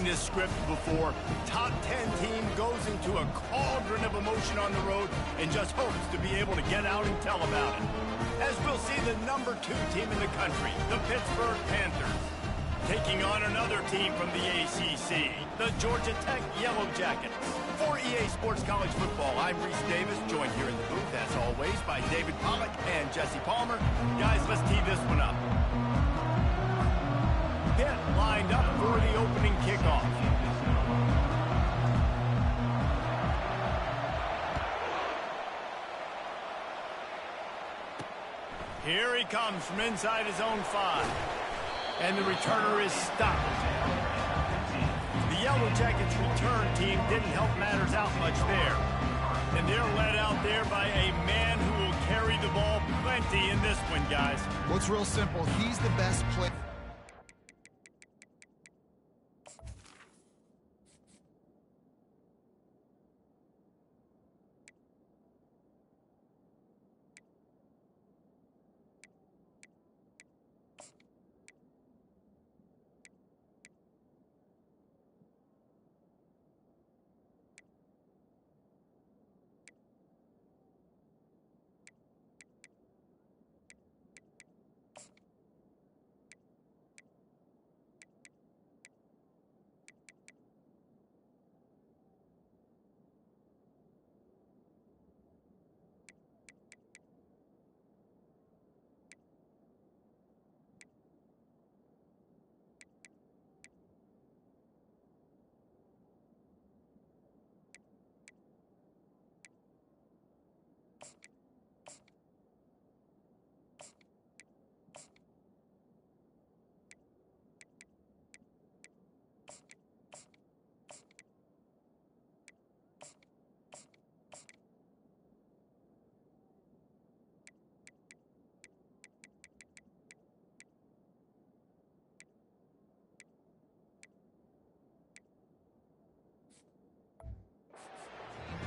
this script before. Top 10 team goes into a cauldron of emotion on the road and just hopes to be able to get out and tell about it. As we'll see the #2 team in the country, the Pittsburgh Panthers, taking on another team from the ACC, the Georgia Tech Yellow Jackets. For EA Sports College Football, I'm Reese Davis, joined here in the booth, as always, by David Pollack and Jesse Palmer. Guys, let's tee this one up. Pitt lined up for the opening kickoff. Here he comes from inside his own 5. And the returner is stopped. The Yellow Jackets return team didn't help matters out much there. And they're led out there by a man who will carry the ball plenty in this one, guys. Well, it's real simple. He's the best player.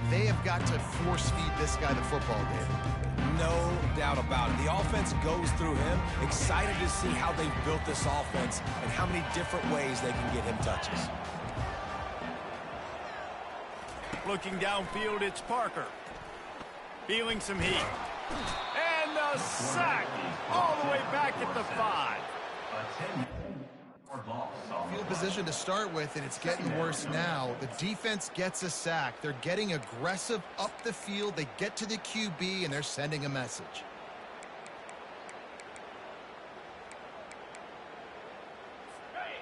They have got to force-feed this guy the football, David. No doubt about it. The offense goes through him. Excited to see how they've built this offense and how many different ways they can get him touches. Looking downfield, it's Parker. Feeling some heat. And a sack all the way back at the 5. Field position to start with, and it's getting worse now. The defense gets a sack. They're getting aggressive up the field. They get to the QB, and they're sending a message.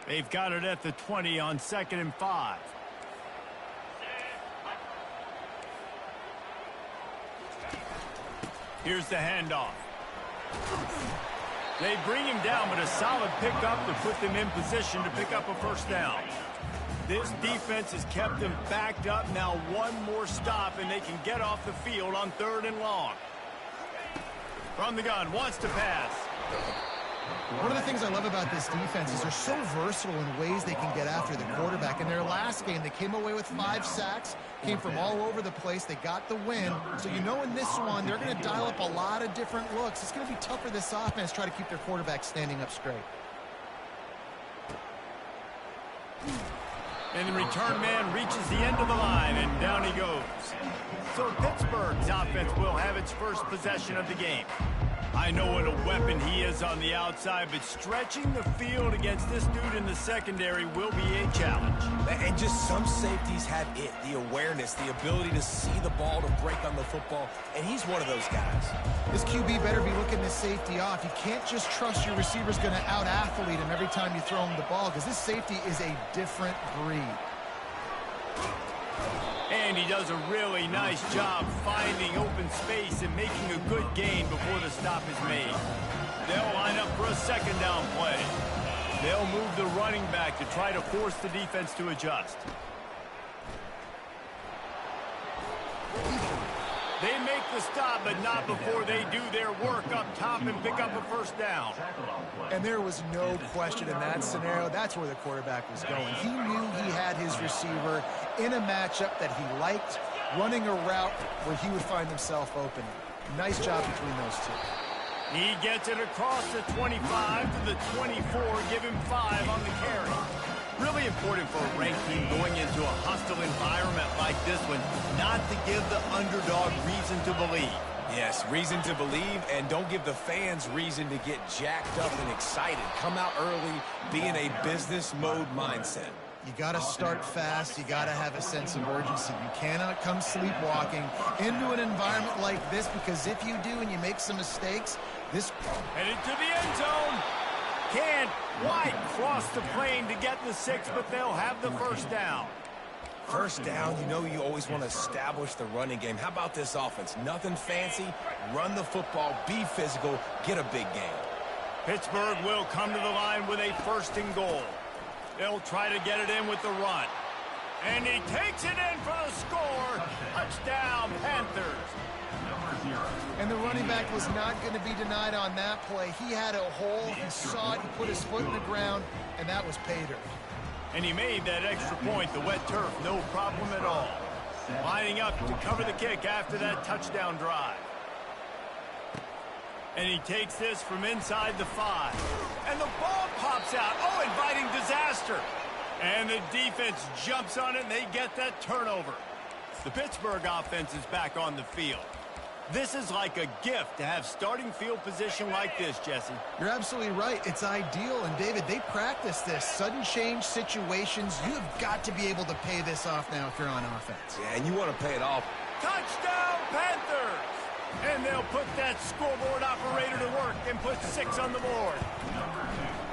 They've got it at the 20 on 2nd and 5. Here's the handoff. They bring him down, but a solid pickup to put them in position to pick up a first down. This defense has kept them backed up. Now one more stop, and they can get off the field on 3rd and long. From the gun, wants to pass. One of the things I love about this defense is they're so versatile in ways they can get after the quarterback. In their last game, they came away with 5 sacks, came from all over the place. They got the win. So you know in this one, they're going to dial up a lot of different looks. It's going to be tough for this offense to try to keep their quarterback standing up straight. And the return man reaches the end of the line, and down he goes. So Pittsburgh's offense will have its first possession of the game. I know what a weapon he is on the outside, but stretching the field against this dude in the secondary will be a challenge. And just some safeties have it, the awareness, the ability to see the ball, to break on the football, and he's one of those guys. This QB better be looking this safety off. You can't just trust your receiver's going to out-athlete him every time you throw him the ball, because this safety is a different breed. And he does a really nice job finding open space and making a good gain before the stop is made. They'll line up for a 2nd down play. They'll move the running back to try to force the defense to adjust. They make the stop, but not before they do their work up top and pick up a first down. And there was no question in that scenario. That's where the quarterback was going. He knew he had his receiver in a matchup that he liked, running a route where he would find himself open. Nice job between those two. He gets it across the 25 to the 24, give him 5 on the carry. Really important for a ranked team going into a hostile environment like this one, not to give the underdog reason to believe. Yes, reason to believe, and don't give the fans reason to get jacked up and excited. Come out early, be in a business mode mindset. You got to start fast. You got to have a sense of urgency. You cannot come sleepwalking into an environment like this, because if you do and you make some mistakes, this... Headed to the end zone. Can't quite cross the plane to get the 6, but they'll have the first down. First down, you know you always want to establish the running game. How about this offense? Nothing fancy. Run the football, be physical, get a big game. Pittsburgh will come to the line with a 1st and goal. They'll try to get it in with the run. And he takes it in for the score. Touchdown, Panthers. And the running back was not going to be denied on that play. He had a hole, he saw it, he put his foot in the ground, and that was pay dirt. And he made that extra point, the wet turf, no problem at all. Lining up to cover the kick after that touchdown drive. And he takes this from inside the 5. And the ball pops out. Oh, inviting disaster. And the defense jumps on it, and they get that turnover. The Pittsburgh offense is back on the field. This is like a gift to have starting field position like this, Jesse. You're absolutely right. It's ideal. And, David, they practice this. Sudden change situations. You have got to be able to pay this off now if you're on offense. Yeah, and you want to pay it off. Touchdown, Panthers! And they'll put that scoreboard operator to work and put 6 on the board.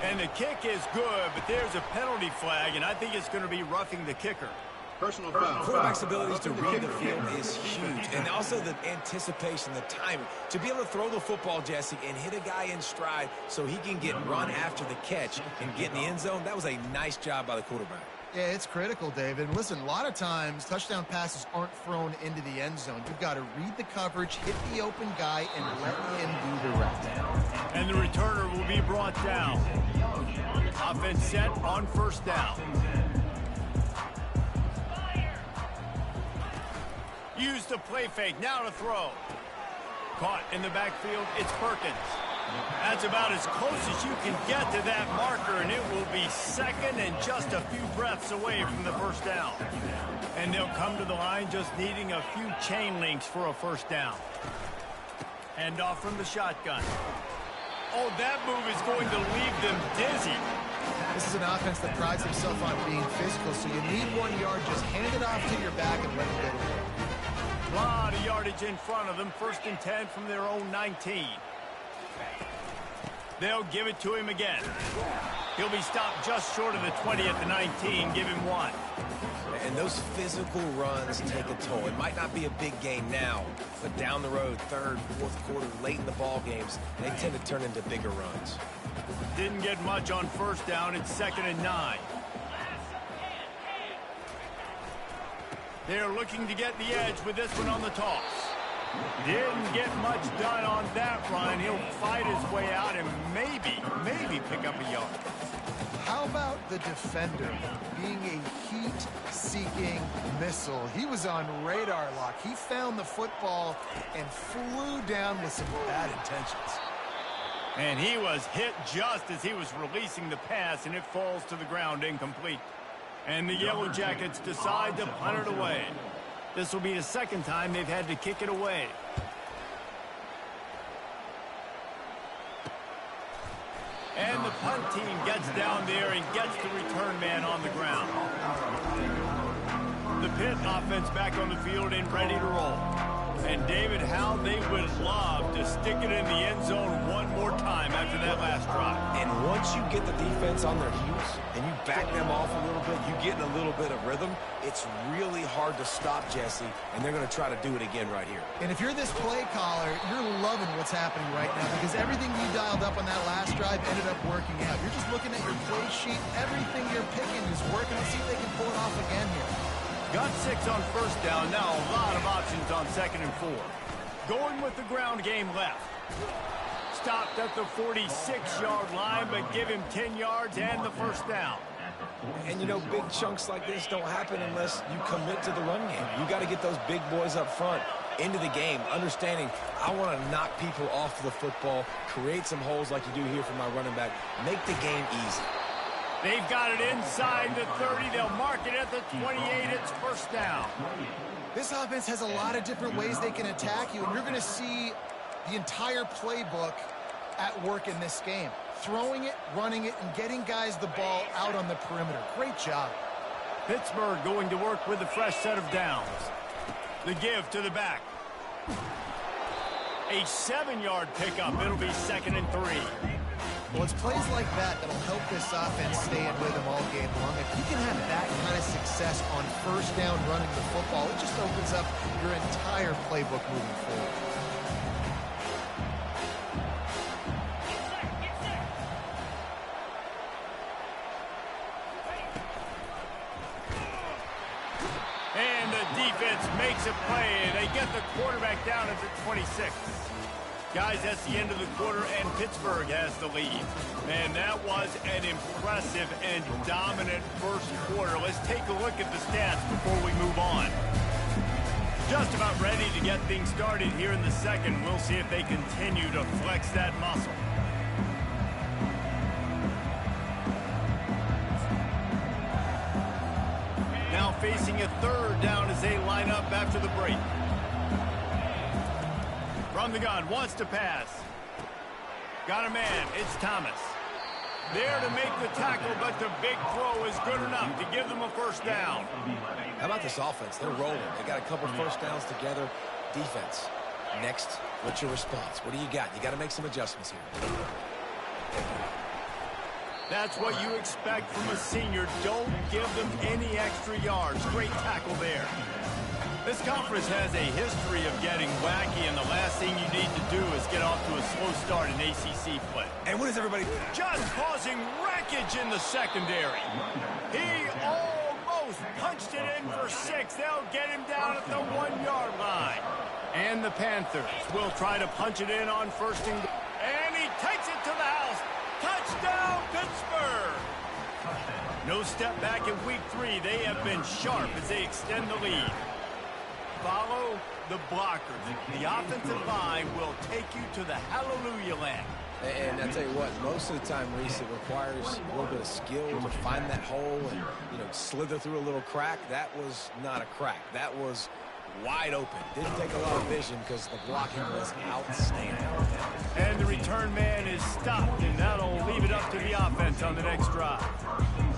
And the kick is good, but there's a penalty flag, and I think it's going to be roughing the kicker. Personal foul. Quarterback's abilities to read the field is huge, and also the anticipation, the timing. To be able to throw the football, Jesse, and hit a guy in stride so he can get run after the catch and get in the end zone, that was a nice job by the quarterback. Yeah, it's critical, David. Listen, a lot of times touchdown passes aren't thrown into the end zone. You've got to read the coverage, hit the open guy, and let him do the rest. And the returner will be brought down. Offense set on 1st down. Use the play fake, now to throw. Caught in the backfield, it's Perkins. That's about as close as you can get to that marker, and it will be 2nd and just a few breaths away from the 1st down. And they'll come to the line just needing a few chain links for a 1st down. Hand off from the shotgun. Oh, that move is going to leave them dizzy. This is an offense that prides himself on being physical, so you need 1 yard. Just hand it off to your back and let him go to work. A lot of yardage in front of them. 1st and 10 from their own 19. They'll give it to him again. He'll be stopped just short of the 20 at the 19. Give him 1. And those physical runs take a toll. It might not be a big game now, but down the road, 3rd, 4th quarter, late in the ball games, they tend to turn into bigger runs. Didn't get much on 1st down. It's 2nd and 9. They're looking to get the edge with this one on the toss. Didn't get much done on that run. He'll fight his way out and maybe pick up a yard. How about the defender being a heat-seeking missile? He was on radar lock. He found the football and flew down with some bad intentions. And he was hit just as he was releasing the pass, and it falls to the ground incomplete. And the Yellow Jackets decide to punt it away. This will be the 2nd time they've had to kick it away. And the punt team gets down there and gets the return man on the ground. The Pitt offense back on the field and ready to roll. And David, how they would love to stick it in the end zone 1 more time after that last drive. And once you get the defense on their heels and you back them off a little bit, you get in a little bit of rhythm, it's really hard to stop, Jesse, and they're going to try to do it again right here. And if you're this play caller, you're loving what's happening right now, because everything you dialed up on that last drive ended up working out. You're just looking at your play sheet. Everything you're picking is working. Let's see if they can pull it off again here. Got 6 on 1st down. Now a lot of options on 2nd and 4. Going with the ground game left. Stopped at the 46-yard line, but give him 10 yards and the 1st down. And, you know, big chunks like this don't happen unless you commit to the run game. You got to get those big boys up front into the game, understanding I want to knock people off the football, create some holes like you do here for my running back, make the game easy. They've got it inside the 30. They'll mark it at the 28. It's first down. This offense has a lot of different ways they can attack you, and you're going to see the entire playbook at work in this game. Throwing it, running it, and getting guys the ball out on the perimeter. Great job. Pittsburgh going to work with a fresh set of downs. The give to the back. A 7-yard pickup. It'll be 2nd and 3. Well, it's plays like that that'll help this offense stay in rhythm all game long. If you can have that kind of success on first down running the football, it just opens up your entire playbook moving forward. And the defense makes a play. They get the quarterback down at the 26. Guys, that's the end of the quarter, and Pittsburgh has the lead. And that was an impressive and dominant first quarter. Let's take a look at the stats before we move on. Just about ready to get things started here in the second. We'll see if they continue to flex that muscle. Now facing a 3rd down as they line up after the break. From the gun, wants to pass. Got a man, it's Thomas. There to make the tackle, but the big throw is good enough to give them a first down. How about this offense? They're rolling. They got a couple first downs together. Defense. Next, what's your response? What do you got? You got to make some adjustments here. That's what you expect from a senior. Don't give them any extra yards. Great tackle there. This conference has a history of getting wacky, and the last thing you need to do is get off to a slow start in ACC play. And what does everybody... Just causing wreckage in the secondary. He almost punched it in for 6. They'll get him down at the 1-yard line. And the Panthers will try to punch it in on 1st and... And he takes it to the house. Touchdown, Pittsburgh! No step back in week 3. They have been sharp as they extend the lead. Follow the blockers. The offensive line will take you to the hallelujah land. And I tell you what, most of the time, Reese, it requires a little bit of skill to find that hole and, slither through a little crack. That was not a crack. That was wide open. Didn't take a lot of vision because the blocking was outstanding. And the return man is stopped, and that'll leave it up to the offense on the next drive.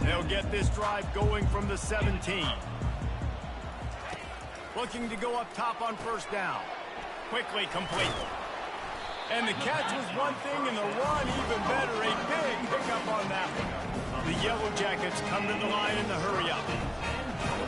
They'll get this drive going from the 17. Looking to go up top on 1st down. Quickly complete. And the catch was one thing, and the run even better. A big pickup on that one. The Yellow Jackets come to the line in the hurry-up.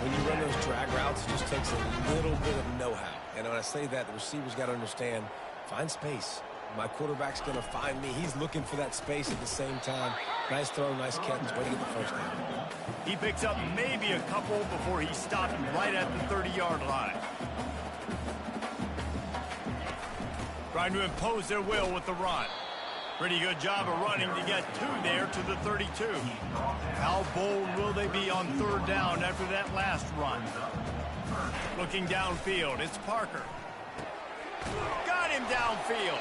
When you run those drag routes, it just takes a little bit of know-how. And when I say that, the receivers got to understand, find space. My quarterback's going to find me. He's looking for that space at the same time. Nice throw, nice catch. Way to get the first down. He picks up maybe a couple before he stopped right at the 30-yard line. Trying to impose their will with the run. Pretty good job of running to get 2 there to the 32. How bold will they be on 3rd down after that last run? Looking downfield, it's Parker. Got him downfield.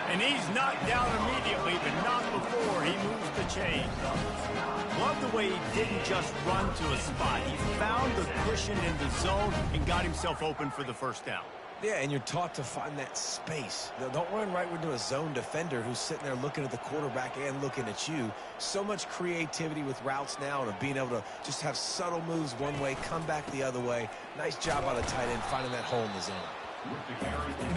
And he's knocked down immediately, but not before he moves the chain. Love the way he didn't just run to a spot. He found the cushion in the zone and got himself open for the first down. Yeah, and you're taught to find that space. Don't run right into a zone defender who's sitting there looking at the quarterback and looking at you. So much creativity with routes now and being able to just have subtle moves one way, come back the other way. Nice job by the tight end finding that hole in the zone.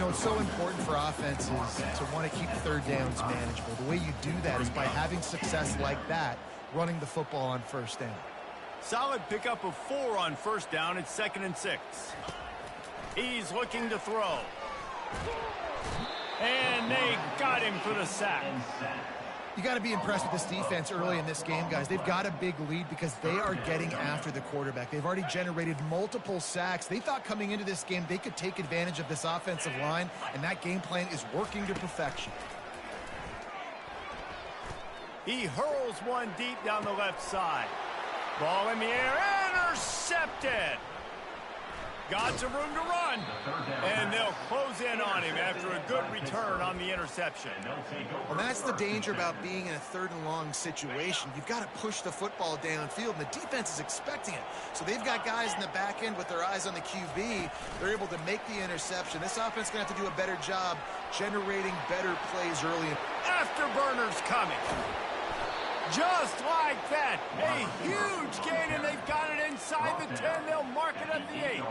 It's so important for offenses to want to keep 3rd downs manageable. The way you do that is by having success like that, running the football on 1st down. Solid pickup of 4 on 1st down. It's 2nd and 6. He's looking to throw. And they got him for the sack. You got to be impressed with this defense early in this game, guys. They've got a big lead because they are getting after the quarterback. They've already generated multiple sacks. They thought coming into this game they could take advantage of this offensive line, and that game plan is working to perfection. He hurls one deep down the left side. Ball in the air, intercepted. Got some room to run. And they'll close in on him after a good return on the interception. Well, that's the danger about being in a 3rd and long situation. You've got to push the football downfield, and the defense is expecting it. So they've got guys in the back end with their eyes on the QB. They're able to make the interception. This offense is going to have to do a better job generating better plays early. Afterburners coming. Just like that. A huge gain, and they've got it inside the 10. They'll mark it at the 8.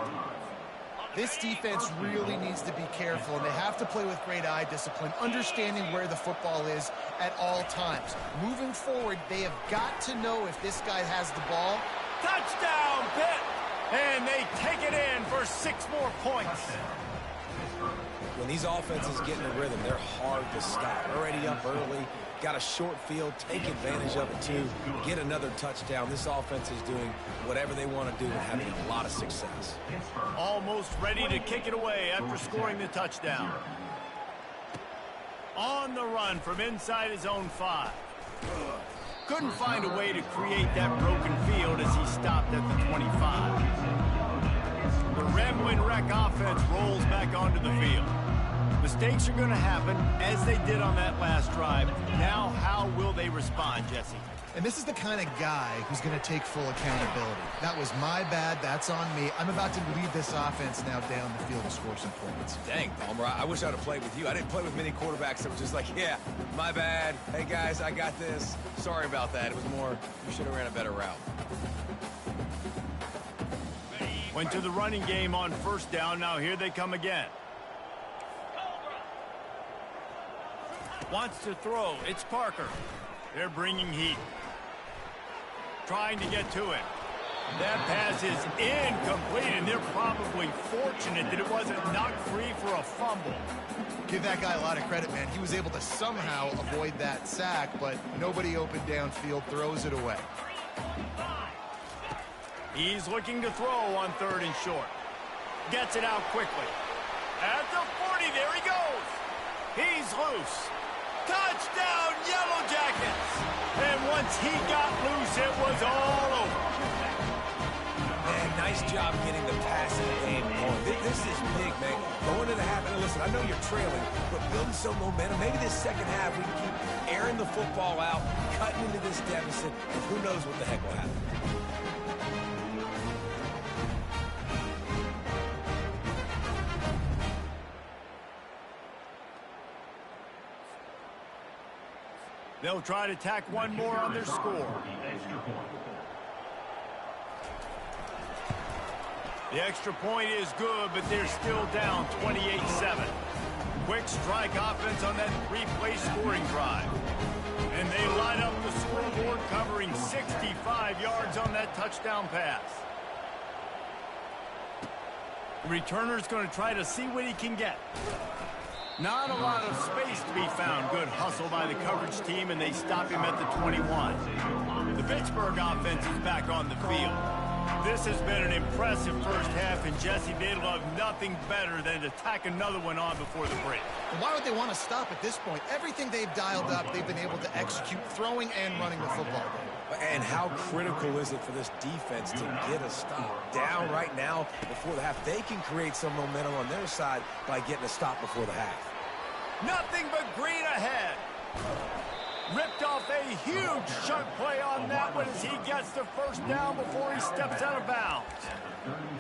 This defense really needs to be careful, and they have to play with great eye discipline, understanding where the football is at all times. Moving forward, they have got to know if this guy has the ball. Touchdown, Pitt! And they take it in for 6 more points. When these offenses get in a rhythm, they're hard to stop. Already up early, got a short field, take advantage of it too, get another touchdown. This offense is doing whatever they want to do and having a lot of success. Almost ready to kick it away after scoring the touchdown. On the run from inside his own 5. Couldn't find a way to create that broken field as he stopped at the 25. The Rambling Wreck offense rolls back onto the field. Mistakes are going to happen, as they did on that last drive. Now, how will they respond, Jesse? And this is the kind of guy who's going to take full accountability. That was my bad. That's on me. I'm about to lead this offense now down the field to score some points. Dang, Palmer, I wish I would have played with you. I didn't play with many quarterbacks that were just like, yeah, my bad. Hey, guys, I got this. Sorry about that. It was more, you should have ran a better route. Went to the running game on 1st down. Now here they come again. Wants to throw. It's Parker. They're bringing heat. Trying to get to him. That pass is incomplete, and they're probably fortunate that it wasn't knocked free for a fumble. Give that guy a lot of credit, man. He was able to somehow avoid that sack, but nobody open downfield, throws it away. He's looking to throw on 3rd and short. Gets it out quickly. At the 40, there he goes. He's loose. Touchdown, Yellow Jackets! And once he got loose, it was all over. Man, nice job getting the passing game going. This is big, man. Going to the half, and listen, I know you're trailing, but building some momentum. Maybe this second half we can keep airing the football out, cutting into this deficit, and who knows what the heck will happen. They'll try to tack one more on their score. The extra point is good, but they're still down 28-7. Quick strike offense on that 3-play scoring drive. And they light up the scoreboard, covering 65 yards on that touchdown pass. The returner's going to try to see what he can get. Not a lot of space to be found. Good hustle by the coverage team, and they stop him at the 21. The Pittsburgh offense is back on the field. This has been an impressive first half, and Jesse, they'd love nothing better than to tack another one on before the break. And why would they want to stop at this point? Everything they've dialed up, they've been able to execute, throwing and running the football. And how critical is it for this defense to get a stop? Down right now before the half. They can create some momentum on their side by getting a stop before the half. Nothing but green ahead. Ripped off a huge chunk play on that one as he gets the 1st down before he steps out of bounds.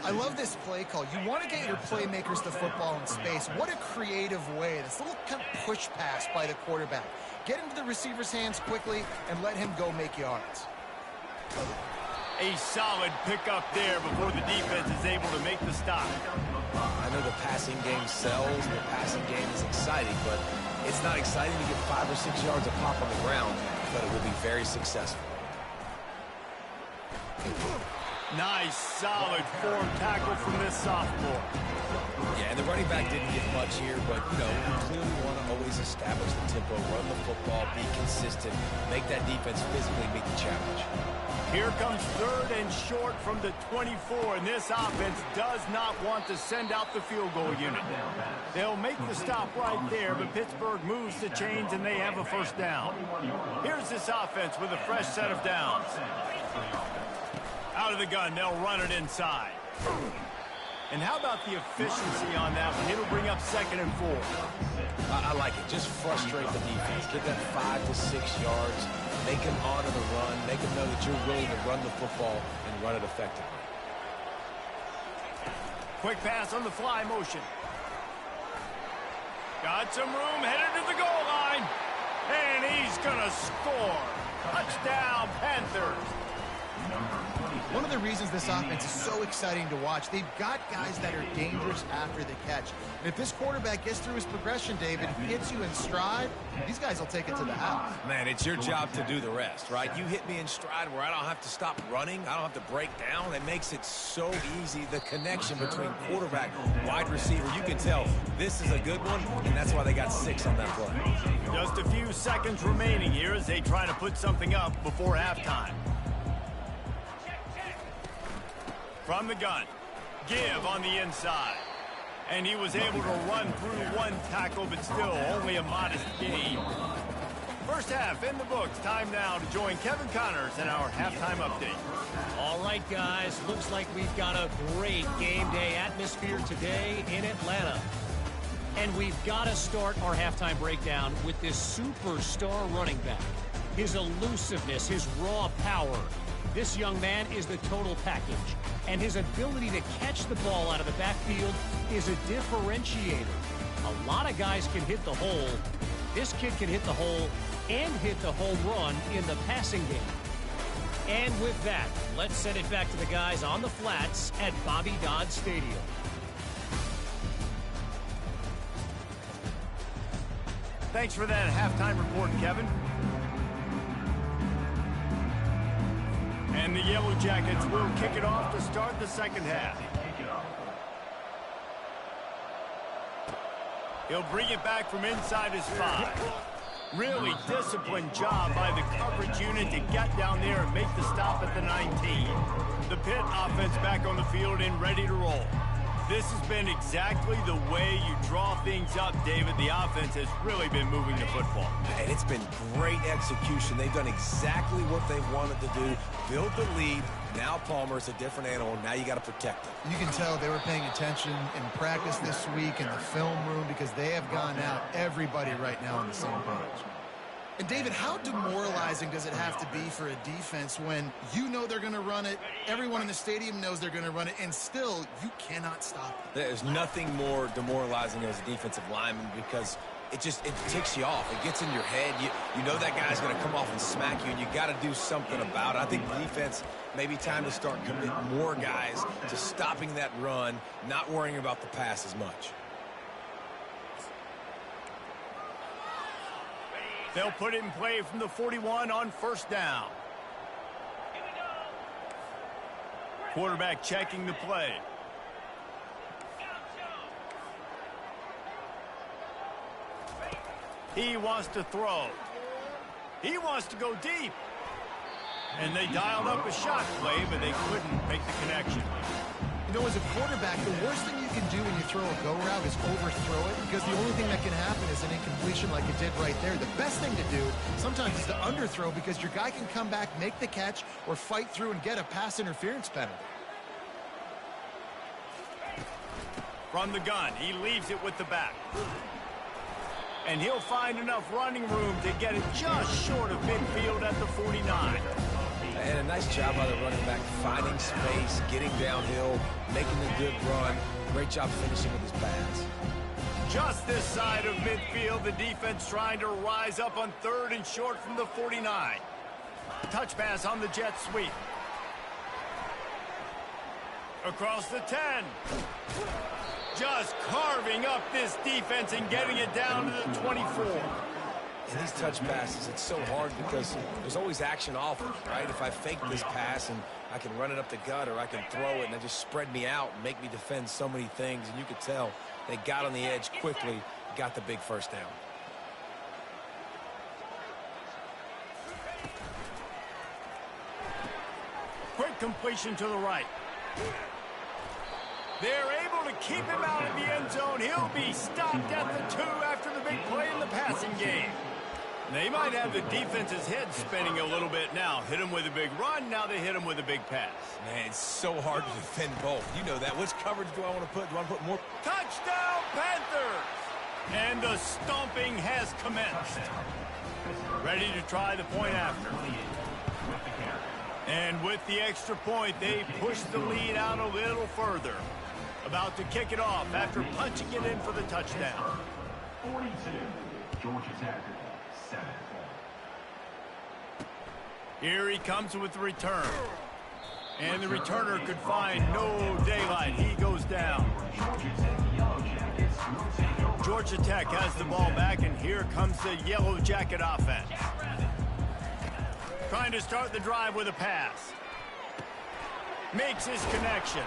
I love this play call. You want to get your playmakers the football in space. What a creative way. This little kind of push pass by the quarterback. Get into the receiver's hands quickly and let him go make yards. A solid pickup there before the defense is able to make the stop. I know the passing game sells, the passing game is exciting, but it's not exciting to get 5 or 6 yards of pop on the ground, but it will be very successful. Nice, solid form tackle from this sophomore. Yeah, and the running back didn't get much here, but, you know, you clearly want to always establish the tempo, run the football, be consistent, make that defense physically meet the challenge. Here comes 3rd and short from the 24, and this offense does not want to send out the field goal unit. They'll make the stop right there, but Pittsburgh moves the chains, and they have a 1st down. Here's this offense with a fresh set of downs. Out of the gun, they'll run it inside. And how about the efficiency on that one? It'll bring up 2nd and 4. I like it. Just frustrate the defense. Get that 5 to 6 yards. Make them honor the run. Make them know that you're willing to run the football and run it effectively. Quick pass on the fly motion. Got some room, headed to the goal line. And he's going to score. Touchdown, Panthers. One of the reasons this offense is so exciting to watch, they've got guys that are dangerous after the catch. And if this quarterback gets through his progression, David, hits you in stride, these guys will take it to the house. Man, it's your job to do the rest, right? You hit me in stride where I don't have to stop running. I don't have to break down. It makes it so easy. The connection between quarterback, wide receiver, you can tell this is a good one, and that's why they got 6 on that play. Just a few seconds remaining here as they try to put something up before halftime. From the gun, give on the inside. And he was able to run through 1 tackle, but still only a modest gain. First half in the books. Time now to join Kevin Connors in our halftime update. All right, guys. Looks like we've got a great game day atmosphere today in Atlanta. And we've got to start our halftime breakdown with this superstar running back. His elusiveness, his raw power. This young man is the total package. And his ability to catch the ball out of the backfield is a differentiator. A lot of guys can hit the hole. This kid can hit the hole and hit the home run in the passing game. And with that, let's send it back to the guys on the flats at Bobby Dodd Stadium. Thanks for that halftime report, Kevin. And the Yellow Jackets will kick it off to start the second half. He'll bring it back from inside his 5. Really disciplined job by the coverage unit to get down there and make the stop at the 19. The Pitt offense back on the field and ready to roll. This has been exactly the way you draw things up, David. The offense has really been moving the football. And it's been great execution. They've done exactly what they wanted to do. Build the lead. Now Palmer's a different animal. Now you got to protect him. You can tell they were paying attention in practice this week in the film room because they have gone out, everybody right now on the same page. And, David, how demoralizing does it have to be for a defense when you know they're going to run it, everyone in the stadium knows they're going to run it, and still you cannot stop it? There's nothing more demoralizing as a defensive lineman because it ticks you off. It gets in your head. You know that guy's going to come off and smack you, and you got to do something about it. I think the defense, maybe time to start committing more guys to stopping that run, not worrying about the pass as much. They'll put it in play from the 41 on first down. Quarterback checking the play. He wants to throw. He wants to go deep. And they dialed up a shot play, but they couldn't make the connection. You know, as a quarterback, the worst thing you can do when you throw a go route is overthrow it, because the only thing that can happen is an incompletion like it did right there. The best thing to do sometimes is to underthrow, because your guy can come back, make the catch, or fight through and get a pass interference penalty. From the gun, he leaves it with the back. And he'll find enough running room to get it just short of midfield at the 49. And a nice job by the running back, finding space, getting downhill, making a good run. Great job finishing with his pass. Just this side of midfield, the defense trying to rise up on 3rd and short from the 49. Touch pass on the jet sweep. Across the 10. Just carving up this defense and getting it down to the 24. And these touch passes, it's so hard because there's always action offered, right? If I fake this pass and I can run it up the gut, or I can throw it and it just spread me out and make me defend so many things. And you could tell they got on the edge quickly, got the big first down. Quick completion to the right. They're able to keep him out of the end zone. He'll be stopped at the 2 after the big play in the passing game. They might have the defense's head spinning a little bit now. Hit him with a big run, now they hit him with a big pass. Man, it's so hard to defend both. You know that. Which coverage do I want to put? Do I want to put more? Touchdown, Panthers! And the stomping has commenced. Ready to try the point after. And with the extra point, they push the lead out a little further. About to kick it off after punching it in for the touchdown. 42, Georgia Tech, 7. Here he comes with the return. And the returner could find no daylight. He goes down. Georgia Tech has the ball back, and here comes the Yellow Jacket offense. Trying to start the drive with a pass. Makes his connection.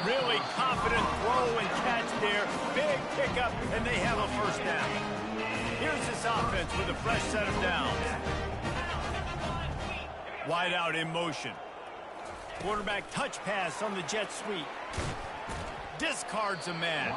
Really confident throw and catch there. Big pickup, and they have a first down. Here's this offense with a fresh set of downs. Wide out in motion. Quarterback touch pass on the jet sweep. Discards a man.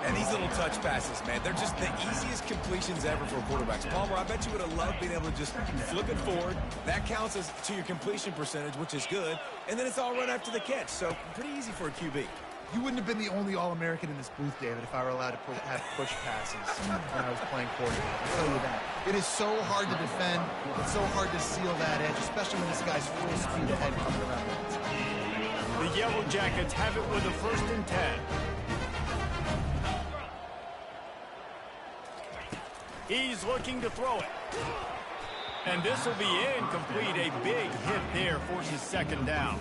And these little touch passes, man, they're just the easiest completions ever for quarterbacks. Palmer, I bet you would have loved being able to just flip it forward. That counts as to your completion percentage, which is good. And then it's all run after the catch. So pretty easy for a QB. You wouldn't have been the only All-American in this booth, David, if I were allowed to have push passes when I was playing quarterback. I'll tell you that. It is so hard to defend. It's so hard to seal that edge, especially when this guy's full speed ahead coming around the outside. The Yellow Jackets have it with a 1st and 10. He's looking to throw it. And this will be incomplete. A big hit there forces 2nd down.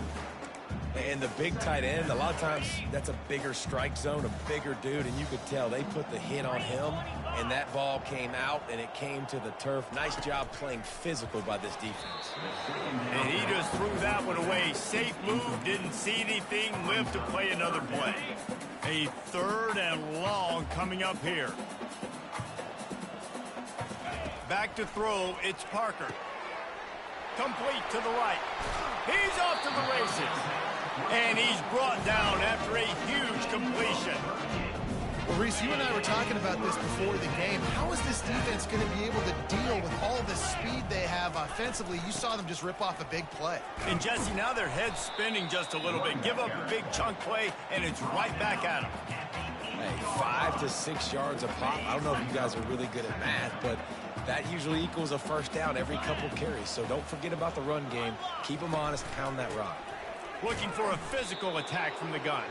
And the big tight end, a lot of times that's a bigger strike zone, a bigger dude, and you could tell they put the hit on him, and that ball came out, and it came to the turf. Nice job playing physical by this defense. And he just threw that one away. Safe move, didn't see anything, lived to play another play. A 3rd and long coming up here. Back to throw, it's Parker. Complete to the right. He's off to the races. And he's brought down after a huge completion. Well, Reese, you and I were talking about this before the game. How is this defense going to be able to deal with all the speed they have offensively? You saw them just rip off a big play. And, Jesse, now their head's spinning just a little bit. Give up a big chunk play, and it's right back at them. Hey, 5 to 6 yards a pop. I don't know if you guys are really good at math, but that usually equals a first down every couple carries. So don't forget about the run game. Keep them honest, pound that rock. Looking for a physical attack from the gun.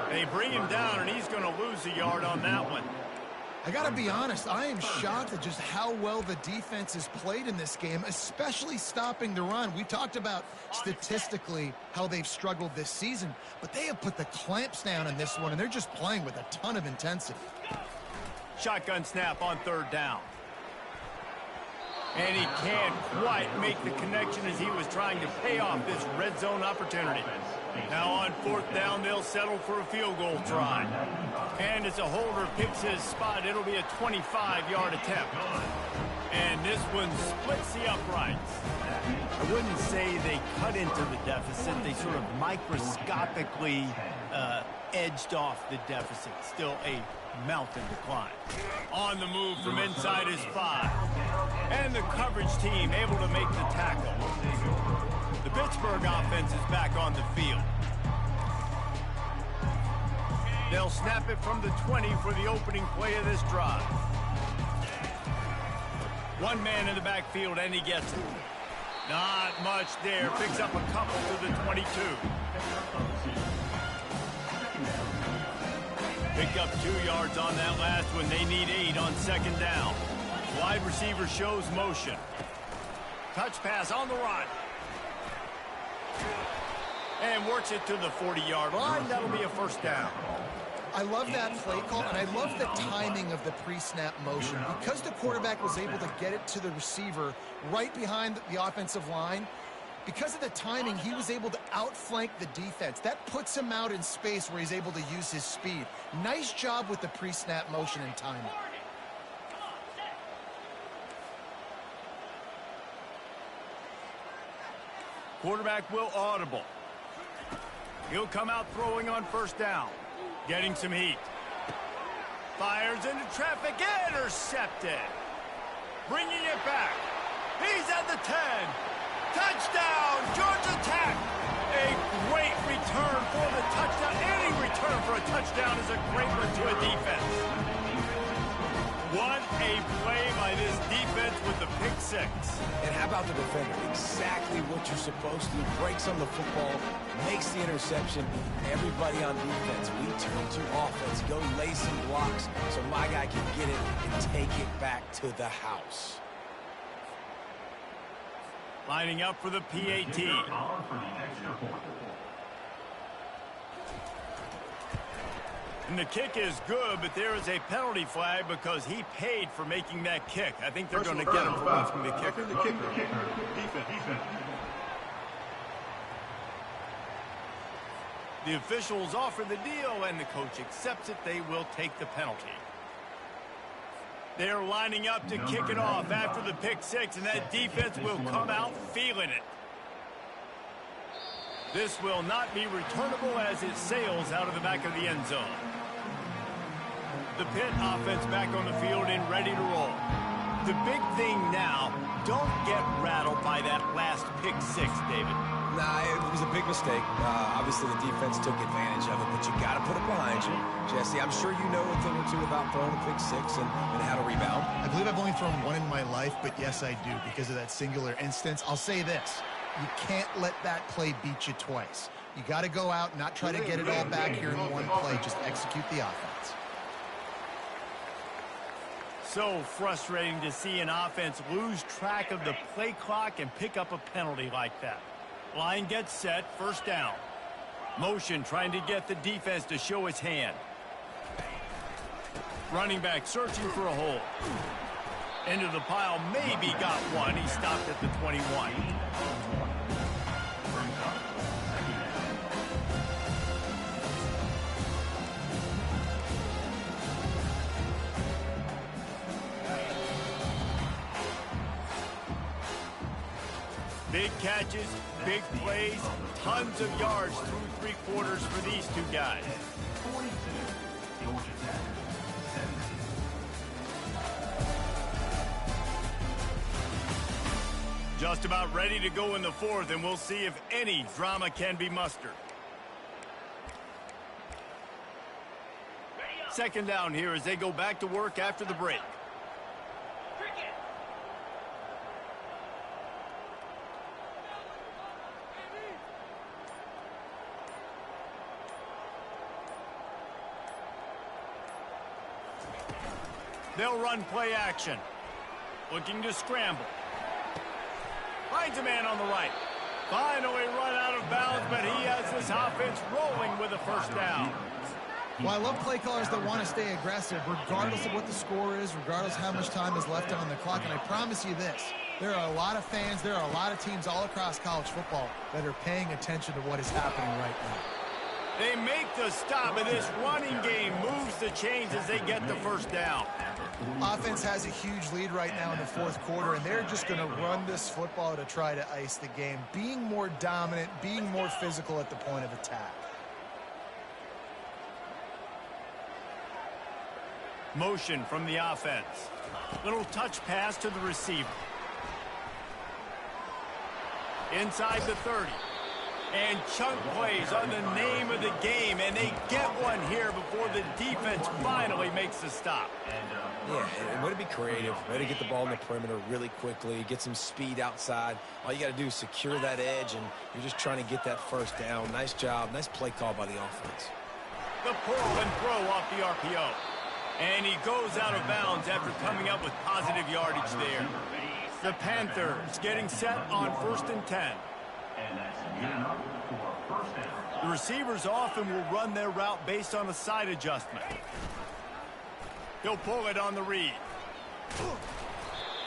They bring him down, and he's going to lose a yard on that one. I got to be honest, I am shocked at just how well the defense has played in this game, especially stopping the run. We talked about statistically how they've struggled this season, but they have put the clamps down in this one, and they're just playing with a ton of intensity. Shotgun snap on 3rd down. And he can't quite make the connection as he was trying to pay off this red zone opportunity. Now on 4th down, they'll settle for a field goal try. And as a holder picks his spot, it'll be a 25-yard attempt. And this one splits the uprights. I wouldn't say they cut into the deficit. They sort of microscopically edged off the deficit. Still a mountain to climb. On the move from inside his 5. And the coverage team able to make the tackle. The Pittsburgh offense is back on the field. They'll snap it from the 20 for the opening play of this drive. One man in the backfield, and he gets it. Not much there. Picks up a couple to the 22. Pick up 2 yards on that last one. They need 8 on 2nd down. Wide receiver shows motion. Touch pass on the run. And works it to the 40-yard line. That'll be a first down. I love that play call, and I love the timing of the pre-snap motion. Because the quarterback was able to get it to the receiver right behind the offensive line, because of the timing, he was able to outflank the defense. That puts him out in space where he's able to use his speed. Nice job with the pre-snap motion and timing. Quarterback will audible. He'll come out throwing on 1st down. Getting some heat. Fires into traffic. Intercepted. bringing it back. He's at the 10. Touchdown, Georgia Tech. A great return for the touchdown. Any return for a touchdown is a great one to a defense. What a play by this defense with the pick six. And how about the defender? Exactly what you're supposed to do. Breaks on the football, makes the interception. Everybody on defense, we turn to offense. Go lay some blocks so my guy can get it and take it back to the house. Lining up for the PAT. And the kick is good, but there is a penalty flag because he paid for making that kick. I think they're going to get him for roughing the kicker. The officials offer the deal, and the coach accepts it. They will take the penalty. They're lining up to kick it off after the pick six, and that defense will come out feeling it. This will not be returnable as it sails out of the back of the end zone. The Pitt offense back on the field and ready to roll. The big thing now, don't get rattled by that last pick six, David. Nah, it was a big mistake. Obviously, the defense took advantage of it, but you got to put it behind you. Jesse, I'm sure you know a thing or two about throwing a pick six and how to rebound. I believe I've only thrown one in my life, but yes, I do because of that singular instance. I'll say this. You can't let that play beat you twice. You got to go out and not try to get it all back here in one play. Just execute the offense. So frustrating to see an offense lose track of the play clock and pick up a penalty like that. Line gets set, first down. Motion trying to get the defense to show its hand. Running back searching for a hole. Into the pile, maybe got one. He stopped at the 21. Big catches, big plays, tons of yards through three quarters for these two guys. 42, Georgia Tech, 7. Just about ready to go in the fourth, and we'll see if any drama can be mustered. Second down here as they go back to work after the break. They'll run play action. Looking to scramble. Finds a man on the right. Finally run out of bounds, but he has this offense rolling with a first down. Well, I love play callers that want to stay aggressive, regardless of what the score is, regardless how much time is left on the clock. And I promise you this, there are a lot of fans, there are a lot of teams all across college football that are paying attention to what is happening right now. They make the stop, and this running game moves the chains as they get the first down. Offense has a huge lead right now in the fourth quarter, and they're just going to run this football to try to ice the game, being more dominant, being more physical at the point of attack. Motion from the offense. Little touch pass to the receiver. Inside the 30. And chunk plays on the name of the game, and they get one here before the defense finally makes the stop. Yeah, and way to be creative, way to get the ball in the perimeter really quickly, get some speed outside. All you got to do is secure that edge, and you're just trying to get that first down. Nice job, nice play call by the offense. The pull and throw off the RPO. And he goes out of bounds after coming up with positive yardage there. The Panthers getting set on 1st and 10. And that's good enough for a first down. The receivers often will run their route based on a side adjustment. He'll pull it on the read.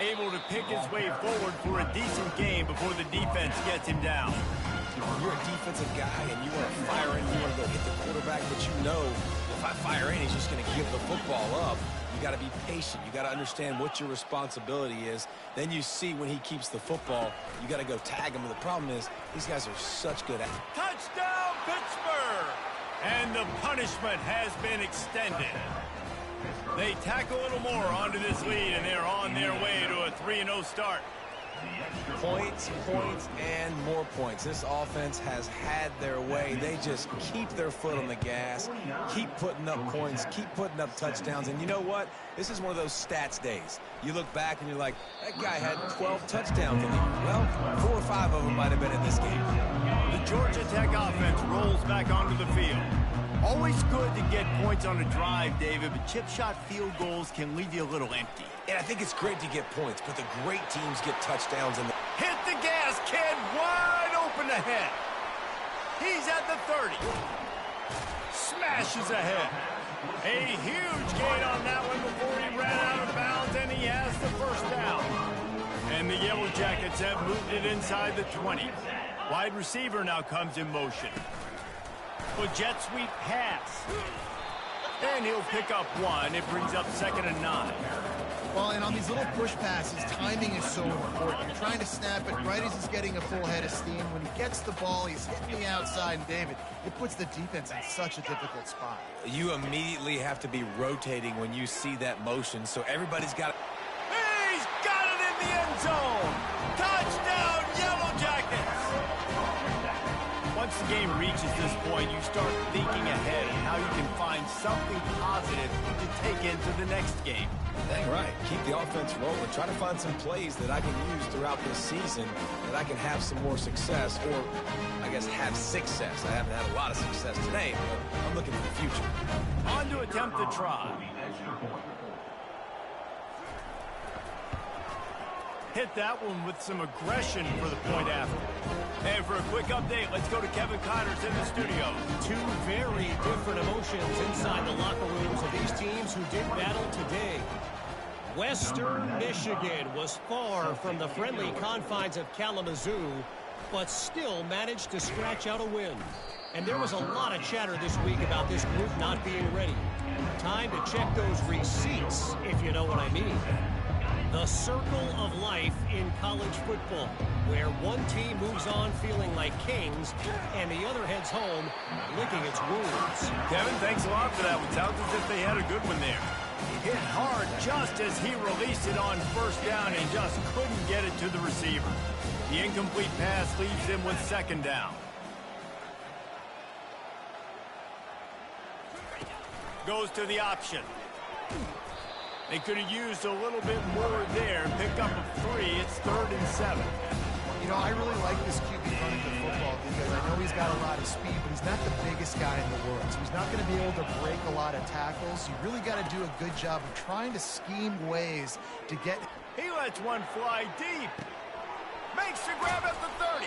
Able to pick his way forward for a decent game before the defense gets him down. You're a defensive guy and you want to fire in, you want to go hit the quarterback, but you know if I fire in, he's just going to give the football up. You got to be patient. You got to understand what your responsibility is. Then you see when he keeps the football, you got to go tag him. And the problem is these guys are such good athletes. Touchdown, Pittsburgh! And the punishment has been extended. They tack a little more onto this lead, and they're on their way to a 3-0 start. Points, points, and more points. This offense has had their way. They just keep their foot on the gas, keep putting up points, keep putting up touchdowns. And you know what? This is one of those stats days. You look back and you're like, that guy had 12 touchdowns in the year. Well, 4 or 5 of them might have been in this game. The Georgia Tech offense rolls back onto the field. Always good to get points on a drive, David, but chip shot field goals can leave you a little empty. And I think it's great to get points, but the great teams get touchdowns. And Hit the gas, kid, wide open ahead. He's at the 30. Smashes ahead. A huge gain on that one before he ran out of bounds, and he has the first down. And the Yellow Jackets have moved it inside the 20. Wide receiver now comes in motion. A jet sweep pass. And he'll pick up one. It brings up 2nd and 9. Well, and on these little push passes, timing is so important. You're trying to snap it right as he's getting a full head of steam. When he gets the ball, he's hitting the outside, and David, it puts the defense in such a difficult spot. you immediately have to be rotating when you see that motion, so everybody's got it. He's got it in the end zone. Touchdown, Yellow Jackets. Once the game reaches this point, you start thinking ahead of how you can find something positive to take into the next game. Dang right. Keep the offense rolling. Try to find some plays that I can use throughout this season that I can have some more success, or I guess have success. I haven't had a lot of success today, but I'm looking for the future. On to attempt the try. Hit that one with some aggression for the point after. And for a quick update, let's go to Kevin Connors in the studio. Two very different emotions inside the locker rooms of these teams who did battle today. Western Michigan was far from the friendly confines of Kalamazoo, but still managed to scratch out a win. And there was a lot of chatter this week about this group not being ready. Time to check those receipts, if you know what I mean. The circle of life in college football, where one team moves on feeling like kings and the other heads home licking its wounds. Kevin, thanks a lot for that one. Sounds as if they had a good one there. Hit hard just as he released it on first down and just couldn't get it to the receiver. The incomplete pass leaves him with second down. Goes to the option. They could have used a little bit more there and picked up a 3. It's 3rd and 7. You know, I really like this QB running the football because I know he's got a lot of speed, but he's not the biggest guy in the world. So he's not going to be able to break a lot of tackles. You really got to do a good job of trying to scheme ways to get... He lets one fly deep. Makes the grab at the 30.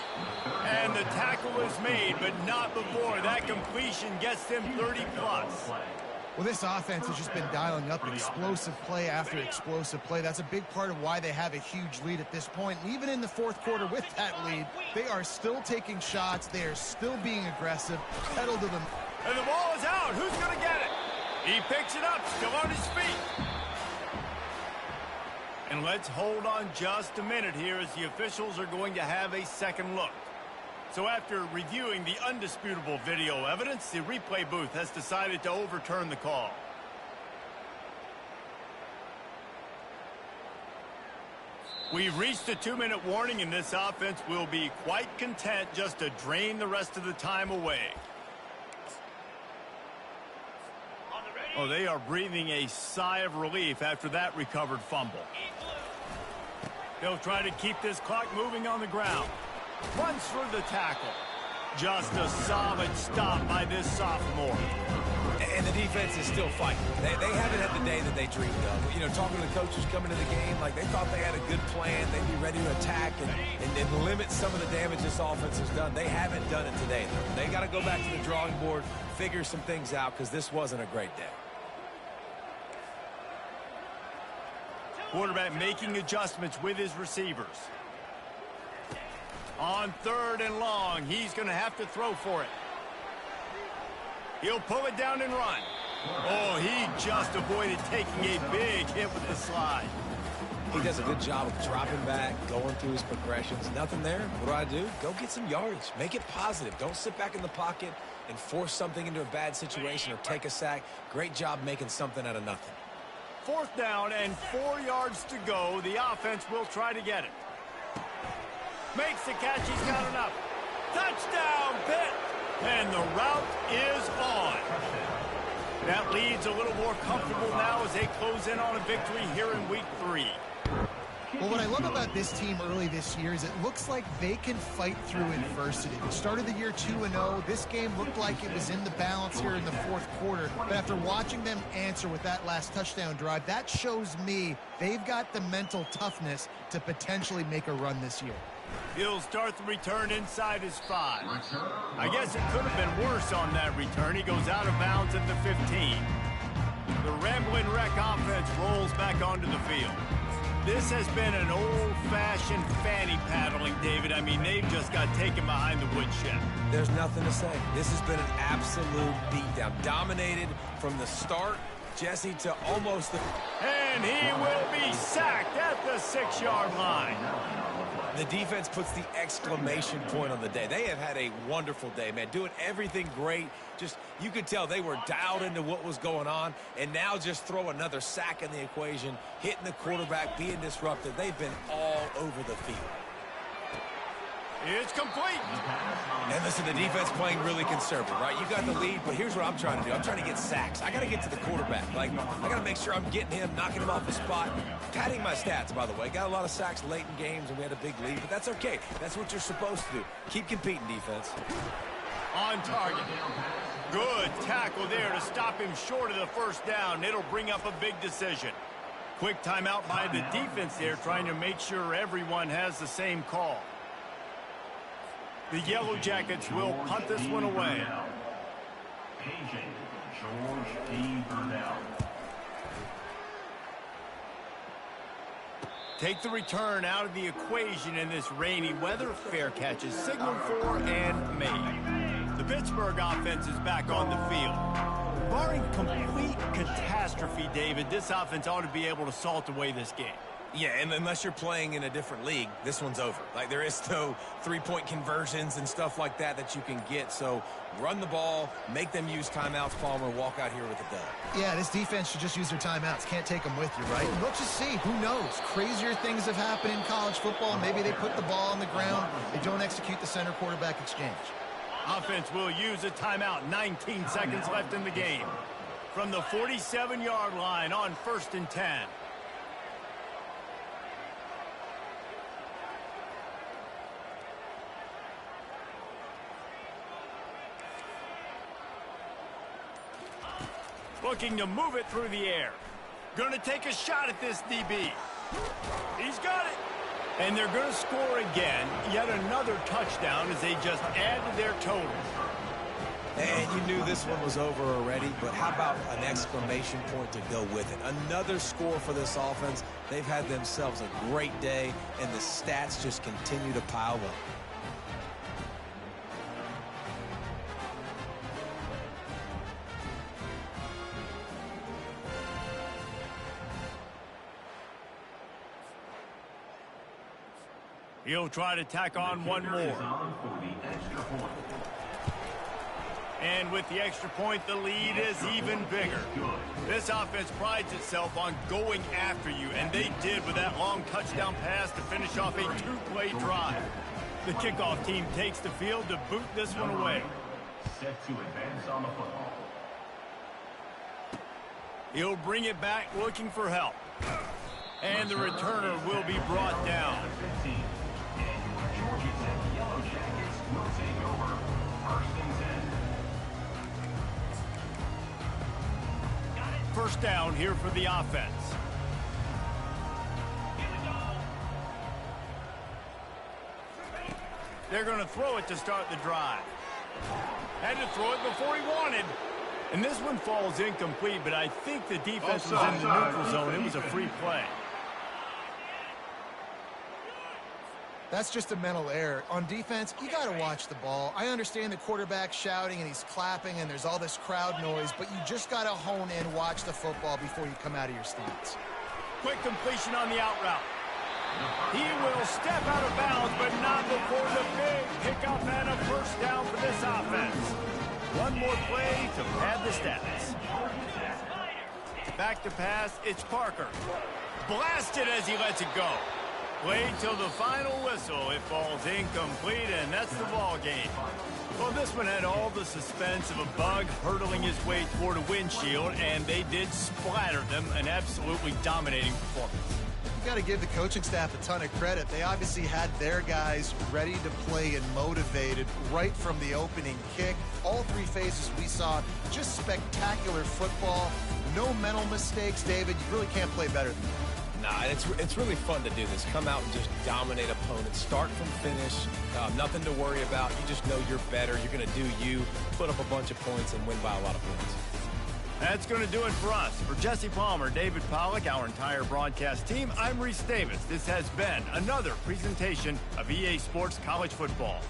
And the tackle is made, but not before. That completion gets them 30-plus. Well, this offense has just been dialing up explosive play after explosive play. That's a big part of why they have a huge lead at this point. And even in the fourth quarter with that lead, they are still taking shots. They are still being aggressive. Pedal to them. And the ball is out. Who's going to get it? He picks it up, still on his feet. And let's hold on just a minute here as the officials are going to have a second look. So after reviewing the undisputable video evidence, the replay booth has decided to overturn the call. We've reached a 2-minute warning, and this offense will be quite content just to drain the rest of the time away. Oh, they are breathing a sigh of relief after that recovered fumble. They'll try to keep this clock moving on the ground. Runs for the tackle. Just a solid stop by this sophomore. And the defense is still fighting. They haven't had the day that they dreamed of. You know, talking to the coaches coming to the game, like they thought they had a good plan. They'd be ready to attack and limit some of the damage this offense has done. They haven't done it today. They got to go back to the drawing board, figure some things out, because this wasn't a great day. Quarterback making adjustments with his receivers. On 3rd and long, he's going to have to throw for it. He'll pull it down and run. Oh, he just avoided taking a big hit with the slide. He does a good job of dropping back, going through his progressions. Nothing there. What do? Go get some yardage. Make it positive. Don't sit back in the pocket and force something into a bad situation or take a sack. Great job making something out of nothing. 4th down and 4 yards to go. The offense will try to get it. Makes the catch. He's got enough. Touchdown, Pitt. And the route is on. That lead's a little more comfortable now as they close in on a victory here in week 3. Well, what I love about this team early this year is it looks like they can fight through adversity. They started the year 2-0. This game looked like it was in the balance here in the 4th quarter. But after watching them answer with that last touchdown drive, that shows me they've got the mental toughness to potentially make a run this year. He'll start the return inside his 5. I guess it could have been worse on that return. He goes out of bounds at the 15. The Ramblin' Wreck offense rolls back onto the field. This has been an old-fashioned fanny paddling, David. I mean, they've just got taken behind the woodshed. There's nothing to say. This has been an absolute beatdown. Dominated from the start, Jesse, to almost the... And he will be sacked at the 6-yard line. The defense puts the exclamation point on the day. They have had a wonderful day, man, doing everything great. Just, you could tell they were dialed into what was going on, and now just throw another sack in the equation, hitting the quarterback, being disruptive. They've been all over the field. It's complete. And listen, the defense playing really conservative, right? You got the lead, but here's what I'm trying to do. I'm trying to get sacks. I got to get to the quarterback. Like, I got to make sure I'm getting him, knocking him off the spot. Padding my stats, by the way. Got a lot of sacks late in games, and we had a big lead, but that's okay. That's what you're supposed to do. Keep competing, defense. On target. Good tackle there to stop him short of the 1st down. It'll bring up a big decision. Quick timeout by the defense there, trying to make sure everyone has the same call. The Yellow Jackets will punt this one away. Take the return out of the equation in this rainy weather. Fair catch is signaled for and made. The Pittsburgh offense is back on the field. Barring complete catastrophe, David, this offense ought to be able to salt away this game. Yeah, and unless you're playing in a different league, this one's over. Like, there is no 3-point conversions and stuff like that that you can get. So run the ball, make them use timeouts, Palmer, walk out here with a dub. Yeah, this defense should just use their timeouts. Can't take them with you, right? And let's just see. Who knows? Crazier things have happened in college football. Maybe they put the ball on the ground. They don't execute the center-quarterback exchange. Offense will use a timeout. 19 seconds left in the game. From the 47-yard line on 1st and 10. Looking to move it through the air. Going to take a shot at this DB. He's got it. And they're going to score again. Yet another touchdown as they just add to their total. And you knew this one was over already, but how about an exclamation point to go with it? Another score for this offense. They've had themselves a great day, and the stats just continue to pile up. He'll try to tack on one more. And with the extra point, the lead is even bigger. This offense prides itself on going after you, and they did with that long touchdown pass to finish off a 2-play drive. The kickoff team takes the field to boot this one away. Set to advance on the football. He'll bring it back looking for help. And the returner will be brought down. First down here for the offense. They're going to throw it to start the drive. Had to throw it before he wanted. And this one falls incomplete, but I think the defense was in the neutral zone. It was a free play. That's just a mental error. On defense, you got to watch the ball. I understand the quarterback shouting and he's clapping and there's all this crowd noise, but you just got to hone in, watch the football before you come out of your stance. Quick completion on the out route. He will step out of bounds, but not before the big pickup and a first down for this offense. One more play to pad the stats. Back to pass, it's Parker. Blasted as he lets it go. Played till the final whistle. It falls incomplete, and that's the ball game. Well, this one had all the suspense of a bug hurtling his way toward a windshield, and they did splatter them. An absolutely dominating performance. You got to give the coaching staff a ton of credit. They obviously had their guys ready to play and motivated right from the opening kick. All three phases we saw, just spectacular football. No mental mistakes, David. You really can't play better than that. Nah, it's really fun to do this. Come out and just dominate opponents. Start from finish. Nothing to worry about. You just know you're better. You're going to do you, put up a bunch of points, and win by a lot of points. That's going to do it for us. For Jesse Palmer, David Pollack, our entire broadcast team, I'm Reese Davis. This has been another presentation of EA Sports College Football.